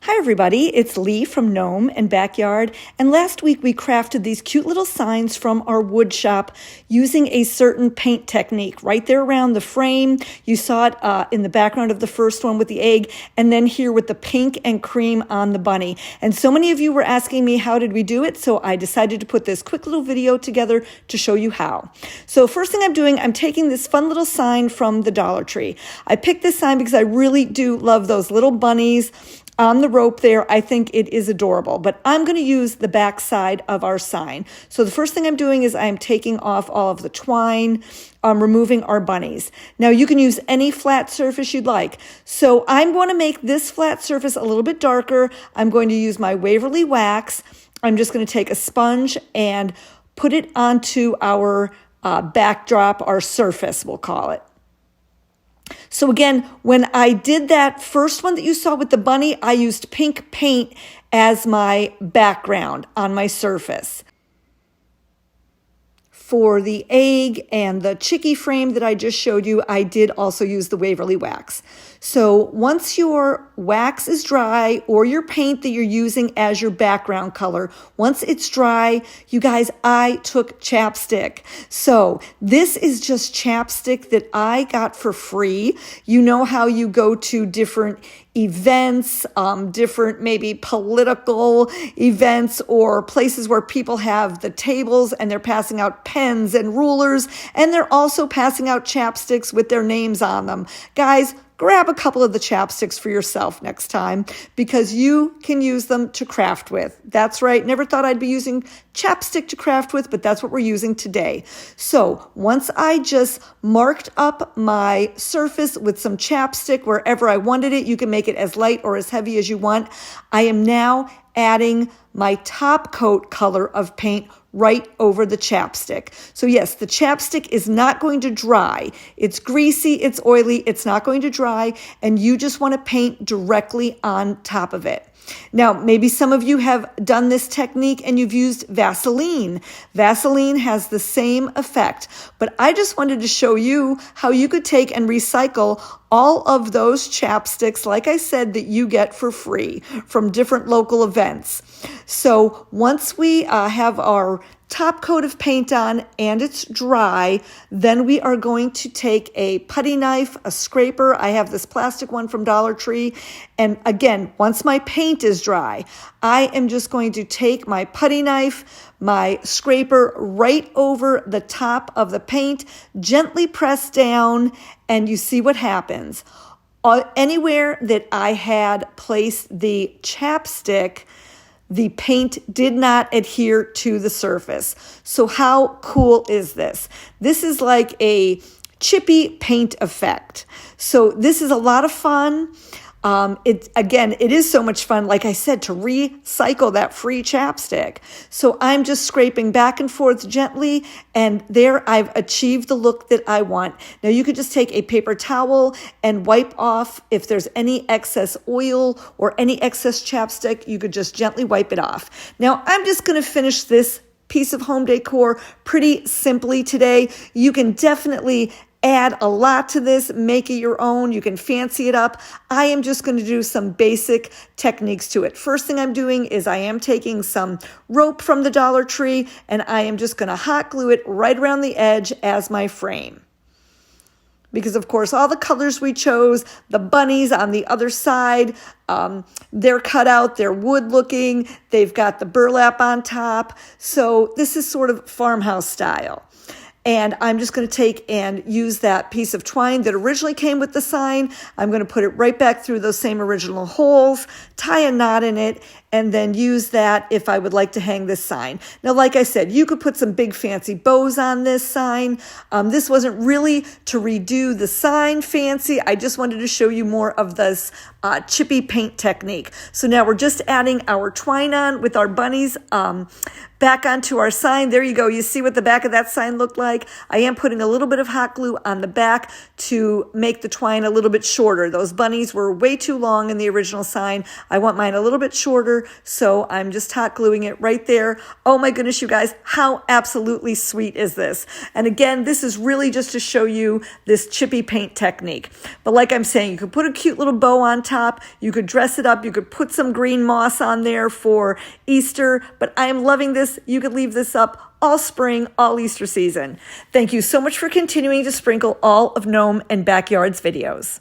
Hi everybody, it's Lee from Gnome and Backyard, and last week we crafted these cute little signs from our wood shop using a certain paint technique. Right there around the frame, you saw it in the background of the first one with the egg, and then here with the pink and cream on the bunny. And so many of you were asking me how did we do it, so I decided to put this quick little video together to show you how. So first thing I'm doing, I'm taking this fun little sign from the Dollar Tree. I picked this sign because I really do love those little bunnies on the rope there. I think it is adorable, but I'm going to use the back side of our sign. So the first thing I'm doing is I'm taking off all of the twine, removing our bunnies. Now you can use any flat surface you'd like. So I'm going to make this flat surface a little bit darker. I'm going to use my Waverly wax. I'm just going to take a sponge and put it onto our backdrop, our surface, we'll call it. So again, when I did that first one that you saw with the bunny, I used pink paint as my background on my surface. For the egg and the chicky frame that I just showed you, I did also use the Waverly wax. So once your wax is dry, or your paint that you're using as your background color, once it's dry, you guys, I took chapstick. So this is just chapstick that I got for free. You know how you go to different events, different maybe political events or places where people have the tables and they're passing out pens and rulers, and they're also passing out chapsticks with their names on them. Guys, grab a couple of the chapsticks for yourself next time because you can use them to craft with. That's right. Never thought I'd be using chapstick to craft with, but that's what we're using today. So once I just marked up my surface with some chapstick wherever I wanted it, you can make it as light or as heavy as you want. I am now adding my top coat color of paint right over the chapstick. So yes, the chapstick is not going to dry. It's greasy, it's oily, it's not going to dry, and you just want to paint directly on top of it. Now, maybe some of you have done this technique and you've used Vaseline. Vaseline has the same effect, but I just wanted to show you how you could take and recycle all of those chapsticks, like I said, that you get for free from different local events. So once we have our top coat of paint on and it's dry, then we are going to take a putty knife, a scraper. I have this plastic one from Dollar Tree. And again, once my paint is dry, I am just going to take my putty knife, my scraper right over the top of the paint, gently press down, and you see what happens. Anywhere that I had placed the chapstick, the paint did not adhere to the surface. So how cool is this? This is like a chippy paint effect. So this is a lot of fun. It is so much fun, like I said, to recycle that free chapstick. So I'm just scraping back and forth gently, and there I've achieved the look that I want. Now you could just take a paper towel and wipe off if there's any excess oil or any excess chapstick. You could just gently wipe it off. Now I'm just going to finish this piece of home decor pretty simply today. You can definitely add a lot to this, make it your own. You can fancy it up. I am just going to do some basic techniques to it. First thing I'm doing is I am taking some rope from the Dollar Tree and I am just going to hot glue it right around the edge as my frame. Because of course, all the colors we chose, the bunnies on the other side, they're cut out, they're wood looking, they've got the burlap on top. So this is sort of farmhouse style. And I'm just going to take and use that piece of twine that originally came with the sign. I'm going to put it right back through those same original holes, tie a knot in it, and then use that if I would like to hang this sign. Now, like I said, you could put some big fancy bows on this sign. This wasn't really to redo the sign fancy. I just wanted to show you more of this chippy paint technique. So now we're just adding our twine on with our bunnies back onto our sign. There you go. You see what the back of that sign looked like? I am putting a little bit of hot glue on the back to make the twine a little bit shorter. Those bunnies were way too long in the original sign. I want mine a little bit shorter, so I'm just hot gluing it right there. Oh my goodness, you guys, how absolutely sweet is this? And again, this is really just to show you this chippy paint technique. But like I'm saying, you could put a cute little bow on top top. You could dress it up. You could put some green moss on there for Easter, but I am loving this. You could leave this up all spring, all Easter season. Thank you so much for continuing to sprinkle all of Gnome and Backyard's videos.